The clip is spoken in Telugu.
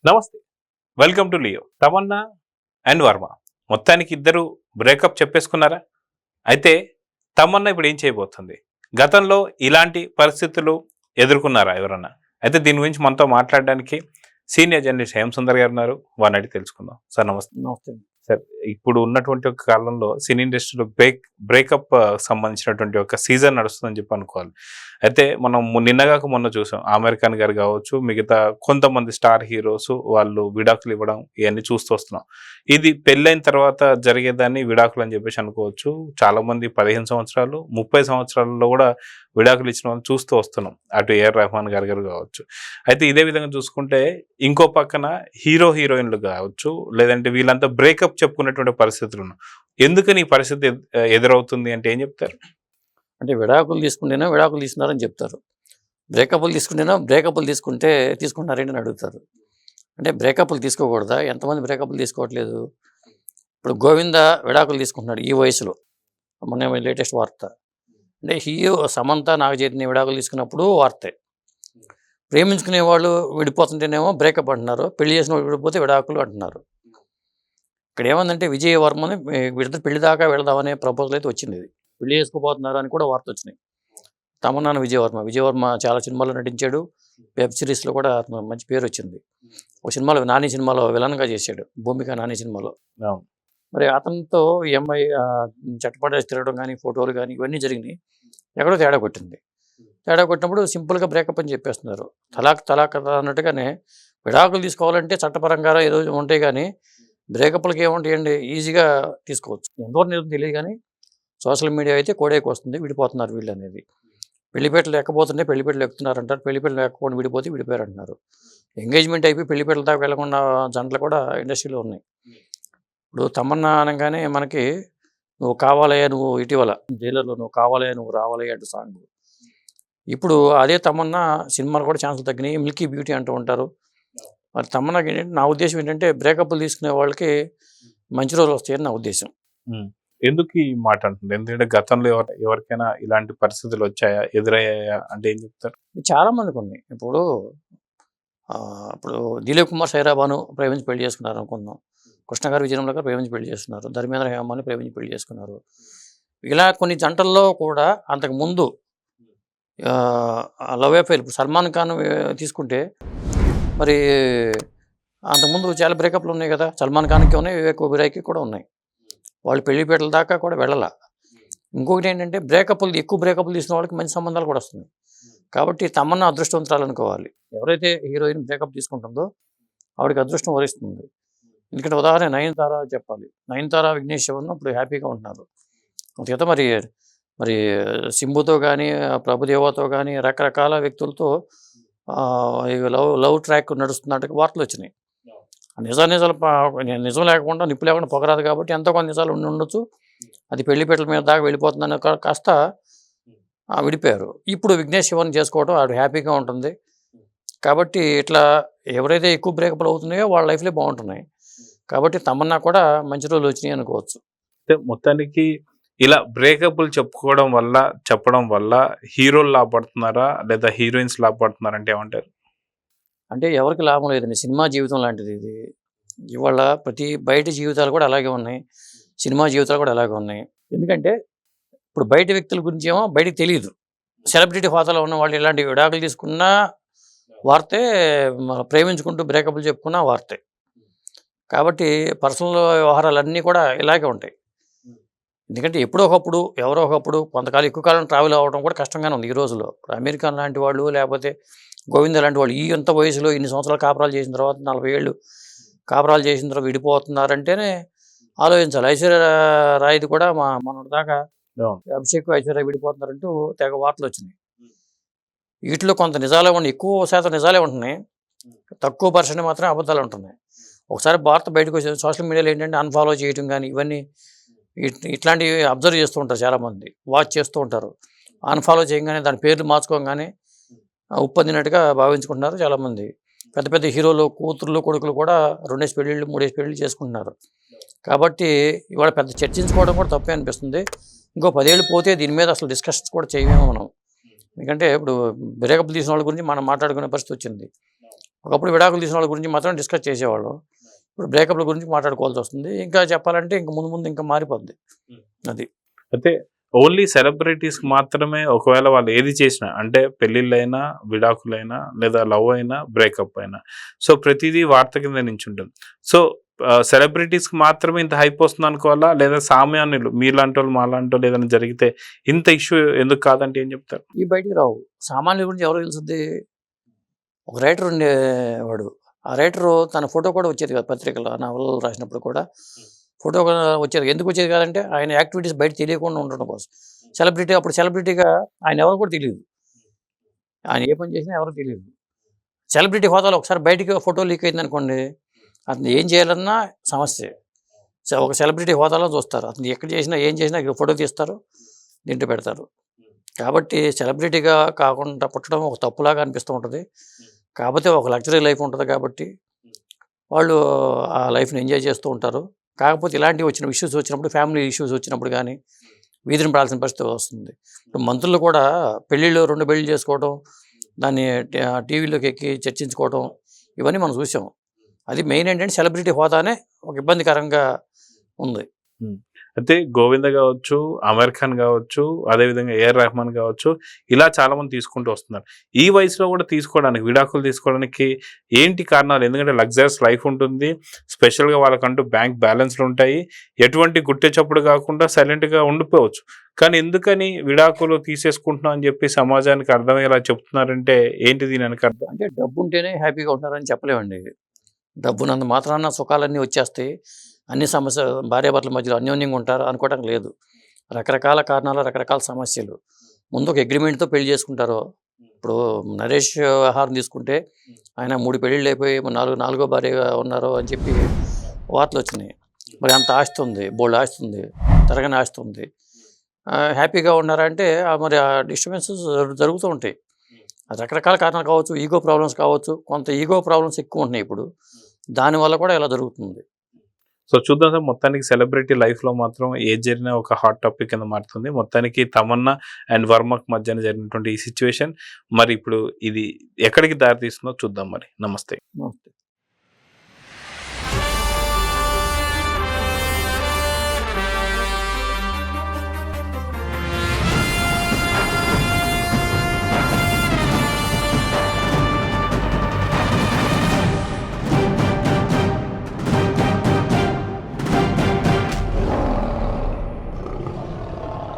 నమస్తే. Welcome to Leo. Tamannaah and Varma మొత్తానికి ఇద్దరు బ్రేకప్ చెప్పేసుకున్నారా? అయితే తమన్నా ఇప్పుడు ఏం చేయబోతుంది? గతంలో ఇలాంటి పరిస్థితులు ఎదుర్కొన్నారా ఎవరన్నా? అయితే దీని గురించి మనతో మాట్లాడడానికి సీనియర్ జర్నలిస్ట్ హేమ సుందర్ గారు ఉన్నారు. వారిని అడిగి తెలుసుకుందాం. సార్ నమస్తే. నమస్తే. సార్, ఇప్పుడు ఉన్నటువంటి ఒక కాలంలో సినీ ఇండస్ట్రీలో బ్రేకప్ సంబంధించినటువంటి ఒక సీజన్ నడుస్తుందని చెప్పి అనుకోవాలి. అయితే మనం నిన్నగాక మొన్న చూసాం. ఆమిర్ ఖాన్ గారు కావచ్చు, మిగతా కొంతమంది స్టార్ హీరోస్ వాళ్ళు విడాకులు ఇవ్వడం ఇవన్నీ చూస్తూ వస్తున్నాం. ఇది పెళ్ళైన తర్వాత జరిగేదాన్ని విడాకులు అని చెప్పేసి అనుకోవచ్చు. చాలా మంది 15 సంవత్సరాలు 30 సంవత్సరాలలో కూడా విడాకులు ఇచ్చిన వాళ్ళు చూస్తూ వస్తున్నాం. అటు ఏఆర్ రెహమాన్ గారు కావచ్చు. అయితే ఇదే విధంగా చూసుకుంటే ఇంకో పక్కన హీరోయిన్లు కావచ్చు, లేదంటే వీళ్ళంతా బ్రేకప్ చెప్పుకునేటువంటి పరిస్థితులు ఉన్నాయి. ఎందుకని ఈ పరిస్థితి ఎదురవుతుంది అంటే ఏం చెప్తారు? అంటే విడాకులు తీసుకుంటేనే విడాకులు తీసుకున్నారని చెప్తారు. బ్రేకప్లు తీసుకుంటేనా బ్రేకప్లు తీసుకుంటున్నారేంటి అని అడుగుతారు. అంటే బ్రేకప్లు తీసుకోకూడదా? ఎంతమంది బ్రేకప్లు తీసుకోవట్లేదు? ఇప్పుడు గోవింద విడాకులు తీసుకుంటున్నాడు ఈ వయసులో. మొన్న లేటెస్ట్ వార్త. అంటే సమంత నాగచైతన్య విడాకులు తీసుకున్నప్పుడు వార్తే. ప్రేమించుకునే వాళ్ళు విడిపోతుంటేనేమో బ్రేకప్ అంటున్నారు, పెళ్లి చేసిన వాళ్ళు విడిపోతే విడాకులు అంటున్నారు. ఇక్కడ ఏమందంటే విజయ్ వర్మని వీళ్ళతో పెళ్లి దాకా వెళదామనే ప్రపోజల్ అయితే వచ్చింది. ఇది పెళ్లి చేసుకోబోతున్నారు అని కూడా వార్త వచ్చినాయి. తమన్నాను విజయవర్మ చాలా సినిమాల్లో నటించాడు. వెబ్ సిరీస్లో కూడా మంచి పేరు వచ్చింది. ఒక సినిమాలో నాని సినిమాలో విలన్గా చేశాడు, భూమిక నాని సినిమాలో. మరి అతనితో ఈ అమ్మాయి చట్టపడేసి తిరగడం కానీ, ఫోటోలు కానీ ఇవన్నీ జరిగినాయి. ఎక్కడో తేడా కొట్టినప్పుడు సింపుల్గా బ్రేకప్ అని చెప్పేస్తున్నారు. తలాక్ అన్నట్టుగానే విడాకులు తీసుకోవాలంటే చట్టపరంగా ఏదో ఉంటాయి, కానీ బ్రేకప్లకి ఏముంటాయండి, ఈజీగా తీసుకోవచ్చు. ఎంతవరకు నిజం తెలియదు, కానీ సోషల్ మీడియా అయితే కోడేకి వస్తుంది, విడిపోతున్నారు వీళ్ళు అనేది. పెళ్లిపేటలు ఎక్కబోతుంటే పెళ్లిపేటలు ఎక్కుతున్నారు అంటారు, పెళ్లిపేటలు ఎక్కకుండా విడిపోయారు అంటున్నారు. ఎంగేజ్మెంట్ అయిపోయి పెళ్లిపేటల దాకా వెళ్లకుండా జంటలు కూడా ఇండస్ట్రీలో ఉన్నాయి. ఇప్పుడు తమన్నా అనగానే మనకి నువ్వు కావాలయ్యా, నువ్వు ఇటీవల జైలర్లో నువ్వు కావాలయ్యా, నువ్వు రావాలయ్యా అంటూ సాంగ్. ఇప్పుడు అదే తమన్నా సినిమాలు కూడా ఛాన్సులు తగ్గినాయి, మిల్కీ బ్యూటీ అంటూ ఉంటారు. మరి తమన్నాకి ఏంటంటే, నా ఉద్దేశం ఏంటంటే బ్రేకప్లు తీసుకునే వాళ్ళకి మంచి రోజులు వస్తాయని నా ఉద్దేశం. ఎందుకు ఈ మాట అంటుంది? ఎందుకంటే గతంలో ఎవరికైనా ఇలాంటి పరిస్థితులు వచ్చాయా, ఎదురయ్యాయా అంటే ఏం చెప్తారు? చాలా మందికి ఉన్నాయి. ఇప్పుడు దిలీప్ కుమార్ సైరాబాను ప్రేమించి పెళ్లి చేసుకున్నారు అనుకుందాం. కృష్ణ గారు విజయనగరం గారు ప్రేమించి పెళ్లి చేసుకున్నారు. ధర్మేంద్ర హేమాని ప్రేమించి పెళ్లి చేసుకున్నారు. ఇలా కొన్ని జంటల్లో కూడా అంతకు ముందు లవ్ అఫైర్. ఇప్పుడు సల్మాన్ ఖాన్ తీసుకుంటే మరి అంతకుముందు చాలా బ్రేకప్లు ఉన్నాయి కదా. సల్మాన్ ఖాన్కి ఉన్నాయి, వివేక్ ఒబెరాయ్కి కూడా ఉన్నాయి. వాళ్ళు పెళ్లిపేటల దాకా కూడా వెళ్ళాల. ఇంకొకటి ఏంటంటే ఎక్కువ బ్రేకప్లు తీసిన వాళ్ళకి మంచి సంబంధాలు కూడా వస్తున్నాయి. కాబట్టి తమన్నా అదృష్టవంతురాలు అనుకోవాలి. ఎవరైతే హీరోయిన్ బ్రేకప్ తీసుకుంటుందో ఆవిడకి అదృష్టం వరిస్తుంది. ఎందుకంటే ఉదాహరణ నయనతార చెప్పాలి. నయనతార విఘ్నేష్ శివన్ ఇప్పుడు హ్యాపీగా ఉంటున్నారు. అంతేత మరి సింబుతో కానీ, ప్రభుదేవాతో కానీ రకరకాల వ్యక్తులతో లవ్ ట్రాక్ నడుస్తున్నట్టు వార్తలు వచ్చినాయి. నిజం లేకుండా నిప్పు లేకుండా పొగరాదు, కాబట్టి ఎంతో కొంత నిజాలు ఉండొచ్చు. అది పెళ్లిపేటల మీద దాకా వెళ్ళిపోతుందని కాస్త విడిపోయారు. ఇప్పుడు విఘ్నేష్ శివన్ చేసుకోవడం ఆవిడ హ్యాపీగా ఉంటుంది. కాబట్టి ఇట్లా ఎవరైతే ఎక్కువ బ్రేకప్లు అవుతున్నాయో వాళ్ళ లైఫ్లే బాగుంటున్నాయి. కాబట్టి తమన్నా కూడా మంచి రోజులు వచ్చినాయి అనుకోవచ్చు. మొత్తానికి ఇలా బ్రేకప్లు చెప్పడం వల్ల హీరోలు లాభపడుతున్నారా, లేదా హీరోయిన్స్ లాభపడుతున్నారా అంటే ఏమంటారు? అంటే ఎవరికి లాభం లేదండి. సినిమా జీవితం లాంటిది ఇది. ఇవాళ బయట జీవితాలు కూడా అలాగే ఉన్నాయి, సినిమా జీవితాలు కూడా అలాగే ఉన్నాయి. ఎందుకంటే ఇప్పుడు బయట వ్యక్తుల గురించి ఏమో బయటకు తెలియదు. సెలబ్రిటీ హోదాలో ఉన్న వాళ్ళు ఇలాంటి విడాకులు తీసుకున్నా వార్తే, ప్రేమించుకుంటూ బ్రేకప్లు చెప్పుకున్నా వార్తే. కాబట్టి పర్సనల్ వ్యవహారాలన్నీ కూడా ఇలాగే ఉంటాయి. ఎందుకంటే ఎవరో ఒకప్పుడు కొంతకాలం ఎక్కువ కాలం ట్రావెల్ అవ్వడం కూడా కష్టంగానే ఉంది ఈ రోజుల్లో. అమెరికా లాంటి వాళ్ళు, లేకపోతే గోవింద లాంటి వాళ్ళు ఇంత వయసులో ఇన్ని సంవత్సరాలు కాపురాలు చేసిన తర్వాత 40 ఏళ్ళు కాపురాలు చేసిన తర్వాత విడిపోతున్నారంటేనే ఆలోచించాలి. ఐశ్వర్య రాయ్ది కూడా మన దాకా అభిషేక్ ఐశ్వర్య విడిపోతున్నారంటూ తెగ వార్తలు వచ్చినాయి. వీటిలో కొంత నిజాలే ఉన్నాయి, ఎక్కువ శాతం నిజాలే ఉంటున్నాయి, తక్కువ పర్సెంట్ మాత్రమే అబద్ధాలు ఉంటున్నాయి. ఒకసారి వార్త బయటకు వచ్చే సోషల్ మీడియాలో ఏంటంటే అన్ఫాలో చేయడం కానీ ఇవన్నీ ఇట్లాంటివి అబ్జర్వ్ చేస్తూ ఉంటారు, చాలామంది వాచ్ చేస్తూ ఉంటారు. అన్ఫాలో చేయగానే దాని పేర్లు మార్చుకోగానే ఉప్పొందినట్టుగా భావించుకుంటున్నారు చాలామంది. పెద్ద పెద్ద హీరోలు కూతుర్లు కొడుకులు కూడా 2 పెళ్ళిళ్ళు 3 పెళ్ళిళ్ళు చేసుకుంటున్నారు. కాబట్టి ఇవాళ పెద్ద చర్చించుకోవడం కూడా తప్పే అనిపిస్తుంది. ఇంకో 10 ఏళ్ళు పోతే దీని మీద అసలు డిస్కషన్స్ కూడా చేయమేమో మనం. ఎందుకంటే ఇప్పుడు బ్రేకప్ తీసిన వాళ్ళ గురించి మనం మాట్లాడుకునే పరిస్థితి వచ్చింది. ఒకప్పుడు విడాకులు తీసిన వాళ్ళ గురించి మాత్రం డిస్కస్ చేసేవాళ్ళు, ఇప్పుడు బ్రేకప్ల గురించి మాట్లాడుకోవాల్సి వస్తుంది. ఇంకా చెప్పాలంటే ఇంక ముందు ముందు ఇంకా మారిపోద్ది అది. అయితే ఓన్లీ సెలబ్రిటీస్ మాత్రమే ఒకవేళ వాళ్ళు ఏది చేసినా అంటే పెళ్ళిళ్ళైనా, విడాకులైనా, లేదా లవ్ అయినా, బ్రేకప్ అయినా, సో ప్రతిదీ వార్త కింద నించుంటుంది. సో సెలబ్రిటీస్కి మాత్రమే ఇంత హైప్ వస్తుంది అనుకోవాలా, లేదా సామాన్యులు మీలాంటి వాళ్ళు మాలాంటి వాళ్ళు ఏదైనా జరిగితే ఇంత ఇష్యూ ఎందుకు కాదంటే ఏం చెప్తారు? ఈ బయటికి రావు. సామాన్యుల గురించి ఎవరు తెలుసుద్ది? ఒక రైటర్ ఉండేవాడు, ఆ రైటరు తన ఫోటో కూడా వచ్చేది కాదు పత్రికలో, నవలలు రాసినప్పుడు కూడా ఫోటో కూడా వచ్చేది. ఎందుకు వచ్చేది కాదంటే ఆయన యాక్టివిటీస్ బయట తెలియకుండా ఉండడం కోసం. సెలబ్రిటీ, అప్పుడు సెలబ్రిటీగా ఆయన ఎవరు కూడా తెలియదు, ఆయన ఏ పని చేసినా ఎవరికి తెలియదు. సెలబ్రిటీ హోదాలో ఒకసారి బయటికి ఫోటో లీక్ అయింది అనుకోండి, అతను ఏం చేయాలన్నా సమస్య. ఒక సెలబ్రిటీ హోదాలో చూస్తారు, అతను ఎక్కడ చేసినా ఏం చేసినా ఫోటో తీస్తారు, దీంట్లో పెడతారు. కాబట్టి సెలబ్రిటీగా కాకుండా పుట్టడం ఒక తప్పులాగా అనిపిస్తూ ఉంటుంది. కాకపోతే ఒక లగ్జరీ లైఫ్ ఉంటుంది కాబట్టి వాళ్ళు ఆ లైఫ్ని ఎంజాయ్ చేస్తూ ఉంటారు. కాకపోతే ఇలాంటివి వచ్చిన ఇష్యూస్ వచ్చినప్పుడు, ఫ్యామిలీ ఇష్యూస్ వచ్చినప్పుడు కానీ వీధిని పడాల్సిన పరిస్థితి వస్తుంది. ఇప్పుడు మంత్రులు కూడా పెళ్ళిళ్ళు 2 పెళ్ళిళ్ళు చేసుకోవడం, దాన్ని టీవీలోకి ఎక్కి చర్చించుకోవడం, ఇవన్నీ మనం చూసాం. అది మెయిన్ ఏంటంటే సెలబ్రిటీ హోదానే ఒక ఇబ్బందికరంగా ఉంది. అయితే గోవింద కావచ్చు, అమీర్ ఖాన్ కావచ్చు, అదేవిధంగా ఏఆర్ రెహమాన్ కావచ్చు, ఇలా చాలా మంది తీసుకుంటూ వస్తున్నారు. ఈ వయసులో కూడా తీసుకోవడానికి, విడాకులు తీసుకోవడానికి ఏంటి కారణాలు? ఎందుకంటే లగ్జరీస్ లైఫ్ ఉంటుంది, స్పెషల్గా వాళ్ళకంటూ బ్యాంక్ బ్యాలెన్స్లు ఉంటాయి, ఎటువంటి గుట్టే చప్పుడు కాకుండా సైలెంట్గా ఉండిపోవచ్చు. కానీ ఎందుకని విడాకులు తీసేసుకుంటున్నాం అని చెప్పి సమాజానికి అర్థమయ్యేలా చెప్తున్నారంటే ఏంటి దీని వెనక అర్థం? అంటే డబ్బు ఉంటేనే హ్యాపీగా ఉంటారని చెప్పలేమండి. డబ్బునంత మాత్రాన సుఖాలన్నీ వచ్చేస్తాయి, అన్ని సమస్యలు, భార్యాభర్తల మధ్యలో అన్యోన్యంగా ఉంటారు అనుకోవడం లేదు. రకరకాల కారణాలు, రకరకాల సమస్యలు. ముందు ఒక అగ్రిమెంట్తో పెళ్లి చేసుకుంటారు. ఇప్పుడు నరేష్ వ్యవహారం తీసుకుంటే ఆయన 3 పెళ్ళిళ్ళు అయిపోయి నాలుగో భార్యగా ఉన్నారు అని చెప్పి వార్తలు వచ్చినాయి. మరి అంత ఆస్తి ఉంది, బోల్డ్ ఆస్తి ఉంది, తరగని ఆస్తి ఉంది, హ్యాపీగా ఉన్నారంటే మరి ఆ డిస్టర్బెన్సెస్ జరుగుతూ ఉంటాయి. రకరకాల కారణాలు కావచ్చు, ఈగో ప్రాబ్లమ్స్ కావచ్చు, కొంత ఈగో ప్రాబ్లమ్స్ ఎక్కువ ఉంటున్నాయి ఇప్పుడు, దానివల్ల కూడా ఇలా జరుగుతుంది. సో చూద్దాం సార్, మొత్తానికి సెలబ్రిటీ లైఫ్లో మాత్రం ఏది జరిగినా ఒక హాట్ టాపిక్ కింద మారుతుంది. మొత్తానికి తమన్నా అండ్ వర్మకు మధ్యన జరిగినటువంటి ఈ సిచ్యువేషన్ మరి ఇప్పుడు ఇది ఎక్కడికి దారి తీస్తుందో చూద్దాం. మరి నమస్తే.